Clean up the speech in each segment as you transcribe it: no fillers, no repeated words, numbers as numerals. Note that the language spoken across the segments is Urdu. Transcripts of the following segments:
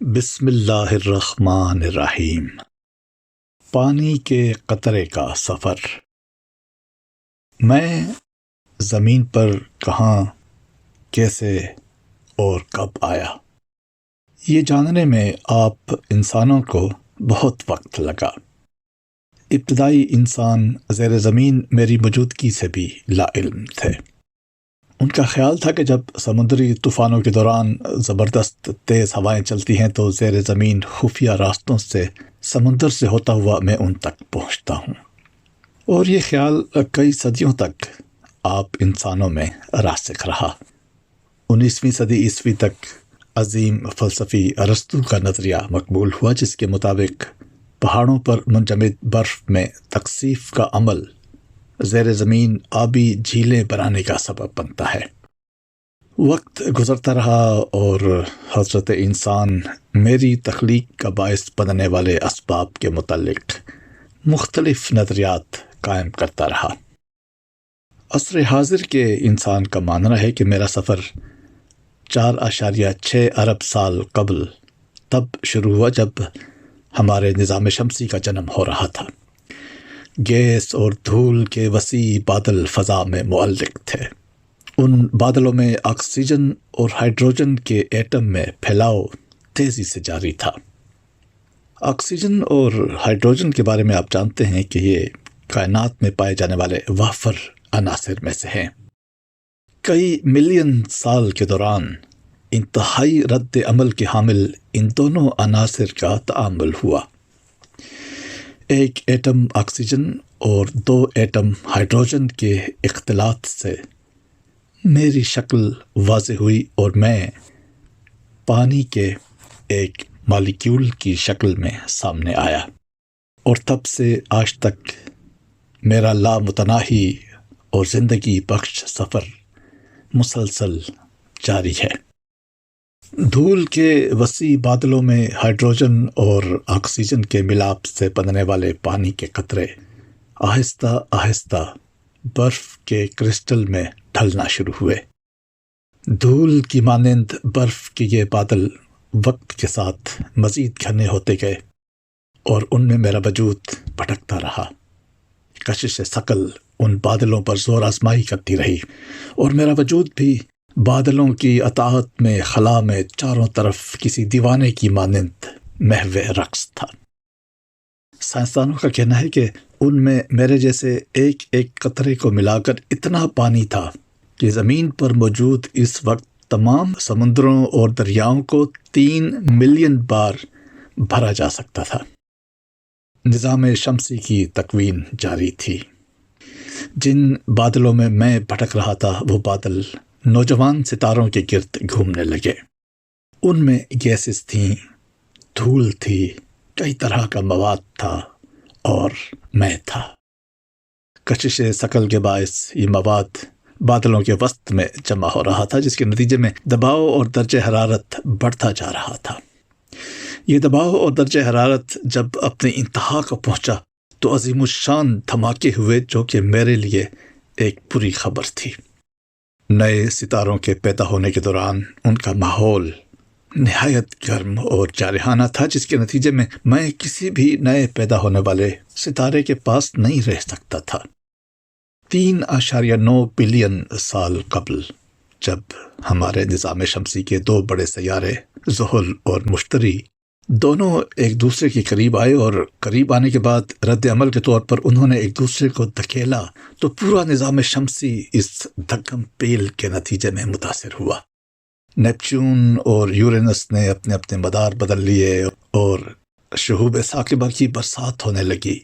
بسم اللہ الرحمن الرحیم۔ پانی کے قطرے کا سفر۔ میں زمین پر کہاں، کیسے اور کب آیا، یہ جاننے میں آپ انسانوں کو بہت وقت لگا۔ ابتدائی انسان زیر زمین میری موجودگی سے بھی لا علم تھے۔ ان کا خیال تھا کہ جب سمندری طوفانوں کے دوران زبردست تیز ہوائیں چلتی ہیں تو زیر زمین خفیہ راستوں سے سمندر سے ہوتا ہوا میں ان تک پہنچتا ہوں، اور یہ خیال کئی صدیوں تک آپ انسانوں میں راسخ رہا۔ 19ویں صدی عیسوی تک عظیم فلسفی ارسطو کا نظریہ مقبول ہوا، جس کے مطابق پہاڑوں پر منجمد برف میں تکثیف کا عمل زیر زمین آبی جھیلیں بنانے کا سبب بنتا ہے۔ وقت گزرتا رہا اور حضرت انسان میری تخلیق کا باعث بننے والے اسباب کے متعلق مختلف نظریات قائم کرتا رہا۔ عصر حاضر کے انسان کا ماننا ہے کہ میرا سفر 4.6 ارب سال قبل تب شروع ہوا جب ہمارے نظام شمسی کا جنم ہو رہا تھا۔ گیس اور دھول کے وسیع بادل فضا میں معلق تھے۔ ان بادلوں میں آکسیجن اور ہائیڈروجن کے ایٹم میں پھیلاؤ تیزی سے جاری تھا۔ آکسیجن اور ہائیڈروجن کے بارے میں آپ جانتے ہیں کہ یہ کائنات میں پائے جانے والے وافر عناصر میں سے ہیں۔ کئی ملین سال کے دوران انتہائی رد عمل کے حامل ان دونوں عناصر کا تعامل ہوا۔ ایک ایٹم آکسیجن اور 2 ایٹم ہائیڈروجن کے اختلاط سے میری شکل واضح ہوئی اور میں پانی کے ایک مالیکیول کی شکل میں سامنے آیا، اور تب سے آج تک میرا لامتناہی اور زندگی بخش سفر مسلسل جاری ہے۔ دھول کے وسیع بادلوں میں ہائیڈروجن اور آکسیجن کے ملاپ سے بننے والے پانی کے قطرے آہستہ آہستہ برف کے کرسٹل میں ڈھلنا شروع ہوئے۔ دھول کی مانند برف کے یہ بادل وقت کے ساتھ مزید گھنے ہوتے گئے اور ان میں میرا وجود بھٹکتا رہا۔ کشش ثقل ان بادلوں پر زور آزمائی کرتی رہی، اور میرا وجود بھی بادلوں کی اطاعت میں خلا میں چاروں طرف کسی دیوانے کی مانند محو رقص تھا۔ سائنسدانوں کا کہنا ہے کہ ان میں میرے جیسے ایک ایک قطرے کو ملا کر اتنا پانی تھا کہ زمین پر موجود اس وقت تمام سمندروں اور دریاؤں کو 3 ملین بار بھرا جا سکتا تھا۔ نظام شمسی کی تکوین جاری تھی۔ جن بادلوں میں بھٹک رہا تھا وہ بادل نوجوان ستاروں کے گرد گھومنے لگے۔ ان میں گیسز تھیں، دھول تھی، کئی طرح کا مواد تھا، اور میں تھا۔ کشش ثقل کے باعث یہ مواد بادلوں کے وسط میں جمع ہو رہا تھا، جس کے نتیجے میں دباؤ اور درجہ حرارت بڑھتا جا رہا تھا۔ یہ دباؤ اور درجہ حرارت جب اپنی انتہا کو پہنچا تو عظیم الشان دھماکے ہوئے، جو کہ میرے لیے ایک بری خبر تھی۔ نئے ستاروں کے پیدا ہونے کے دوران ان کا ماحول نہایت گرم اور جارحانہ تھا، جس کے نتیجے میں کسی بھی نئے پیدا ہونے والے ستارے کے پاس نہیں رہ سکتا تھا۔ 3.9 بلین سال قبل جب ہمارے نظام شمسی کے 2 بڑے سیارے زحل اور مشتری دونوں ایک دوسرے کے قریب آئے، اور قریب آنے کے بعد رد عمل کے طور پر انہوں نے ایک دوسرے کو دھکیلا، تو پورا نظام شمسی اس دھکم پیل کے نتیجے میں متاثر ہوا۔ نیپچون اور یورینس نے اپنے اپنے مدار بدل لیے اور شہوب ثاقبہ کی برسات ہونے لگی۔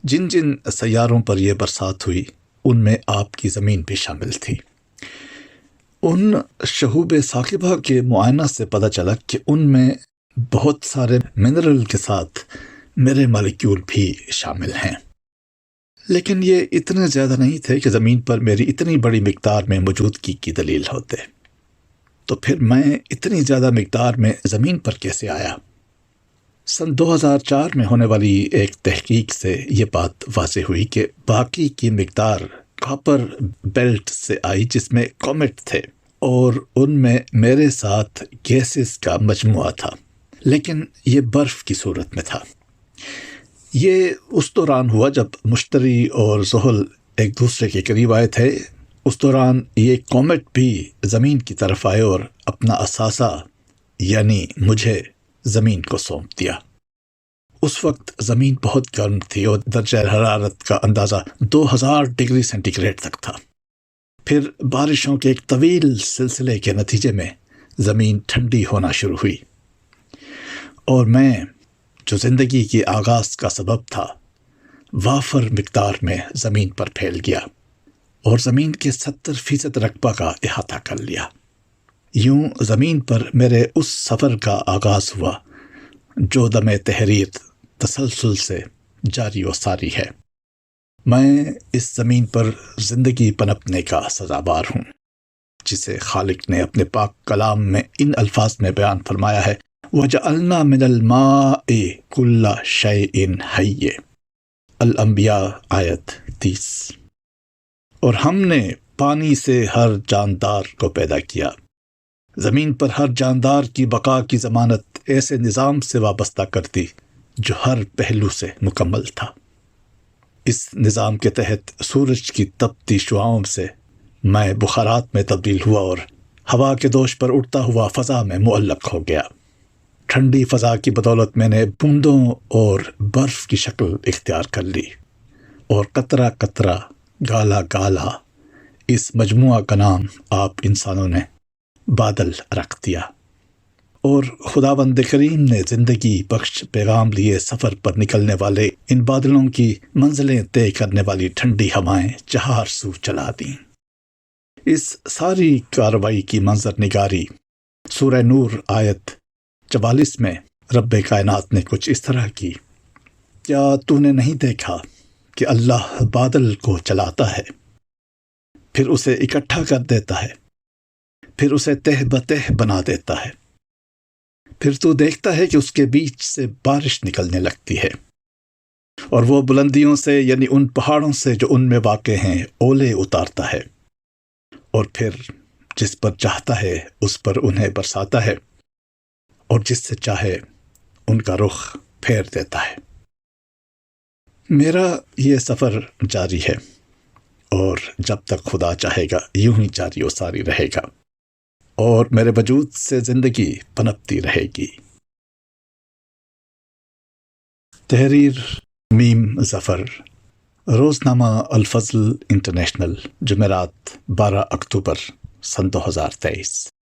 جن جن سیاروں پر یہ برسات ہوئی ان میں آپ کی زمین بھی شامل تھی۔ ان شہوب ثاقبہ کے معائنہ سے پتہ چلا کہ ان میں بہت سارے منرل کے ساتھ میرے مالیکیول بھی شامل ہیں، لیکن یہ اتنے زیادہ نہیں تھے کہ زمین پر میری اتنی بڑی مقدار میں موجودگی کی دلیل ہوتے۔ تو پھر میں اتنی زیادہ مقدار میں زمین پر کیسے آیا؟ سن 2004 میں ہونے والی ایک تحقیق سے یہ بات واضح ہوئی کہ باقی کی مقدار کاپر بیلٹ سے آئی، جس میں کومیٹ تھے، اور ان میں میرے ساتھ گیسز کا مجموعہ تھا۔ لیکن یہ برف کی صورت میں تھا۔ یہ اس دوران ہوا جب مشتری اور زحل ایک دوسرے کے قریب آئے تھے۔ اس دوران یہ کومیٹ بھی زمین کی طرف آئے اور اپنا اثاثہ یعنی مجھے زمین کو سونپ دیا۔ اس وقت زمین بہت گرم تھی اور درجہ حرارت کا اندازہ 2000 ڈگری سینٹی گریڈ تک تھا۔ پھر بارشوں کے ایک طویل سلسلے کے نتیجے میں زمین ٹھنڈی ہونا شروع ہوئی، اور میں جو زندگی کے آغاز کا سبب تھا وافر مقدار میں زمین پر پھیل گیا اور زمین کے 70% رقبہ کا احاطہ کر لیا۔ یوں زمین پر میرے اس سفر کا آغاز ہوا جو دم تحریر تسلسل سے جاری و ساری ہے۔ میں اس زمین پر زندگی پنپنے کا سزاوار ہوں، جسے خالق نے اپنے پاک کلام میں ان الفاظ میں بیان فرمایا ہے، وَجَعَلْنَا مِنَ الْمَاءِ كُلَّ شَيْءٍ حَيٍّ، الانبیاء آیت 30۔ اور ہم نے پانی سے ہر جاندار کو پیدا کیا۔ زمین پر ہر جاندار کی بقا کی ضمانت ایسے نظام سے وابستہ کر دی جو ہر پہلو سے مکمل تھا۔ اس نظام کے تحت سورج کی تپتی شعاؤں سے میں بخارات میں تبدیل ہوا اور ہوا کے دوش پر اڑتا ہوا فضا میں معلق ہو گیا۔ ٹھنڈی فضا کی بدولت میں نے بوندوں اور برف کی شکل اختیار کر لی، اور قطرہ قطرہ گالا گالا اس مجموعہ کا نام آپ انسانوں نے بادل رکھ دیا۔ اور خداوند کریم نے زندگی بخش پیغام لیے سفر پر نکلنے والے ان بادلوں کی منزلیں طے کرنے والی ٹھنڈی ہوائیں چہار سو چلا دیں۔ اس ساری کارروائی کی منظر نگاری سورہ نور آیت 44 میں رب کائنات نے کچھ اس طرح کی، کیا تو نے نہیں دیکھا کہ اللہ بادل کو چلاتا ہے، پھر اسے اکٹھا کر دیتا ہے، پھر اسے تہ بتہ بنا دیتا ہے، پھر تو دیکھتا ہے کہ اس کے بیچ سے بارش نکلنے لگتی ہے، اور وہ بلندیوں سے یعنی ان پہاڑوں سے جو ان میں واقع ہیں اولے اتارتا ہے، اور پھر جس پر چاہتا ہے اس پر انہیں برساتا ہے، اور جس سے چاہے ان کا رخ پھیر دیتا ہے۔ میرا یہ سفر جاری ہے، اور جب تک خدا چاہے گا یوں ہی جاری و ساری رہے گا، اور میرے وجود سے زندگی پنپتی رہے گی۔ تحریر میم ظفر، روزنامہ الفضل انٹرنیشنل، جمعرات 12 اکتوبر سن 2023۔